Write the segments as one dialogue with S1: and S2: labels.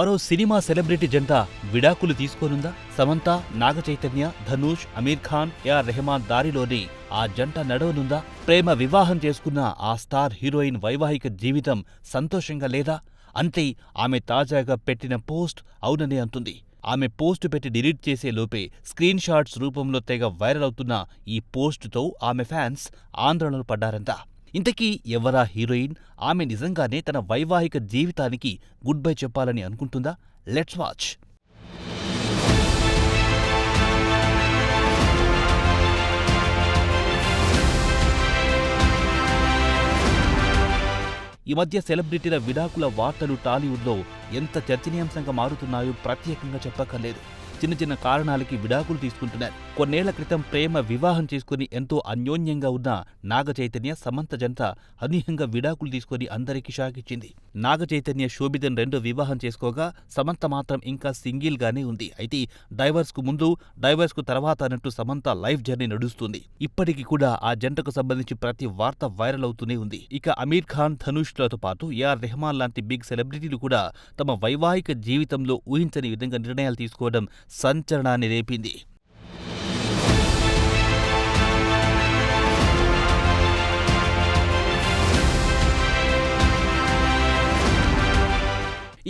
S1: మరో cinema celebrity జంట విడాకులు తీసుకోనుందా? సమంత, నాగచైతన్య, ధనుష్, అమీర్ ఖాన్, ఏఆర్ రెహమాన్ దారిలోనే ఆ జంట నడవనుందా? ప్రేమ వివాహం చేసుకున్న ఆ స్టార్ హీరోయిన్ వైవాహిక జీవితం సంతోషంగా లేదా? అంటే ఆమె తాజాగా పెట్టిన పోస్ట్ అవుననే అంటుంది. ఆమె పోస్టు పెట్టి డిలీట్ చేసే లోపే స్క్రీన్ షాట్స్ రూపంలో తెగ వైరల్ అవుతున్న ఈ పోస్టుతో ఆమె ఫ్యాన్స్ ఆందోళనలు పడ్డారంట. ఇంతకీ ఎవరా హీరోయిన్? ఆమె నిజంగానే తన వైవాహిక జీవితానికి గుడ్ బై చెప్పాలని అనుకుంటుందా? Let's watch. ఈ మధ్య సెలబ్రిటీల విడాకుల వార్తలు టాలీవుడ్లో ఎంత చర్చనీయాంశంగా మారుతున్నాయో ప్రత్యేకంగా చెప్పక్కర్లేదు. చిన్న చిన్న కారణాలకి విడాకులు తీసుకుంటున్నారు. కొన్నేళ్ల క్రితం ప్రేమ వివాహం చేసుకుని ఎంతో అన్యోన్యంగా ఉన్న నాగచైతన్య, సమంత జంట అనూహ్యంగా విడాకులు తీసుకుని అందరికీ షాక్ ఇచ్చింది. నాగచైతన్య శోభితన్ రెండో వివాహం చేసుకోగా సమంత మాత్రం ఇంకా సింగిల్ గానే ఉంది. అయితే డైవర్స్ కు ముందు, డైవర్స్ కు తర్వాత అన్నట్టు సమంత లైఫ్ జర్నీ నడుస్తుంది. ఇప్పటికీ కూడా ఆ జంటకు సంబంధించి ప్రతి వార్త వైరల్ అవుతూనే ఉంది. ఇక అమీర్ ఖాన్, ధనుష్ లతో పాటు ఏఆర్ రెహమాన్ లాంటి బిగ్ సెలబ్రిటీలు కూడా తమ వైవాహిక జీవితంలో ఊహించని విధంగా నిర్ణయాలు తీసుకోవడం సంచలనాన్ని రేపింది.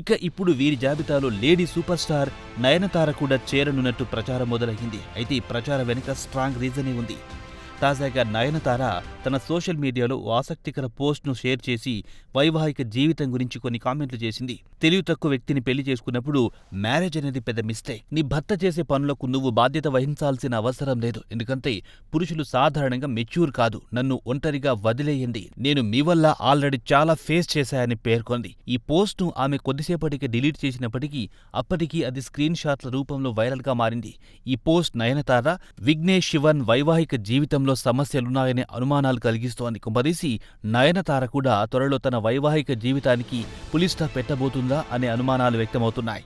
S1: ఇక ఇప్పుడు వీరి జాబితాలో లేడీ సూపర్ స్టార్ నయనతార కూడా చేరనున్నట్టు ప్రచారం మొదలైంది. అయితే ఈ ప్రచారం వెనుక స్ట్రాంగ్ రీజనే ఉంది. తాజాగా నయనతార తన సోషల్ మీడియాలో ఓ ఆసక్తికర పోస్ట్ను షేర్ చేసి వైవాహిక జీవితం గురించి కొన్ని కామెంట్లు చేసింది. తెలివి తక్కువ వ్యక్తిని పెళ్లి చేసుకున్నప్పుడు మ్యారేజ్ అనేది పెద్ద మిస్టేక్. నీ భర్త చేసే పనులకు నువ్వు బాధ్యత వహించాల్సిన అవసరం లేదు. ఎందుకంటే పురుషులు సాధారణంగా మెచ్యూర్ కాదు. నన్ను ఒంటరిగా వదిలేయండి. నేను మీ వల్ల ఆల్రెడీ చాలా ఫేస్ చేశాయని పేర్కొంది. ఈ పోస్ట్ను ఆమె కొద్దిసేపటికి డిలీట్ చేసినప్పటికీ అప్పటికీ అది స్క్రీన్ షాట్ల రూపంలో వైరల్ గా మారింది. ఈ పోస్ట్ నయనతార, విఘ్నేష్ శివన్ వైవాహిక జీవితంలో సమస్యలున్నాయనే అనుమానాలు కలిగిస్తోంది. కుంభదీసి నయనతార కూడా త్వరలో తన వైవాహిక జీవితానికి పులి స్టాప్ పెట్టబోతుందా అనే అనుమానాలు వ్యక్తమవుతున్నాయి.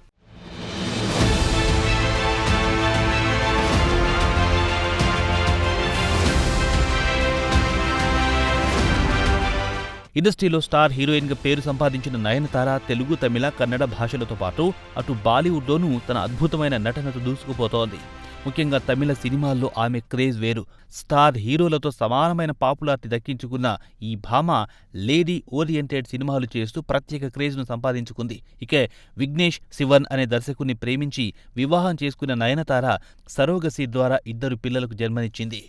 S1: ఇండస్ట్రీలో స్టార్ హీరోయిన్గా పేరు సంపాదించిన నయనతార తెలుగు, తమిళ, కన్నడ భాషలతో పాటు అటు బాలీవుడ్లోనూ తన అద్భుతమైన నటనతో దూసుకుపోతోంది. ముఖ్యంగా తమిళ సినిమాల్లో ఆమె క్రేజ్ వేరు. స్టార్ హీరోలతో సమానమైన పాపులారిటీ దక్కించుకున్న ఈ భామ లేడీ ఓరియంటెడ్ సినిమాలు చేస్తూ ప్రత్యేక క్రేజ్ను సంపాదించుకుంది. ఇక విఘ్నేష్ శివన్ అనే దర్శకుని ప్రేమించి వివాహం చేసుకున్న నయనతార సరోగసీ ద్వారా 2 పిల్లలకు జన్మనిచ్చింది.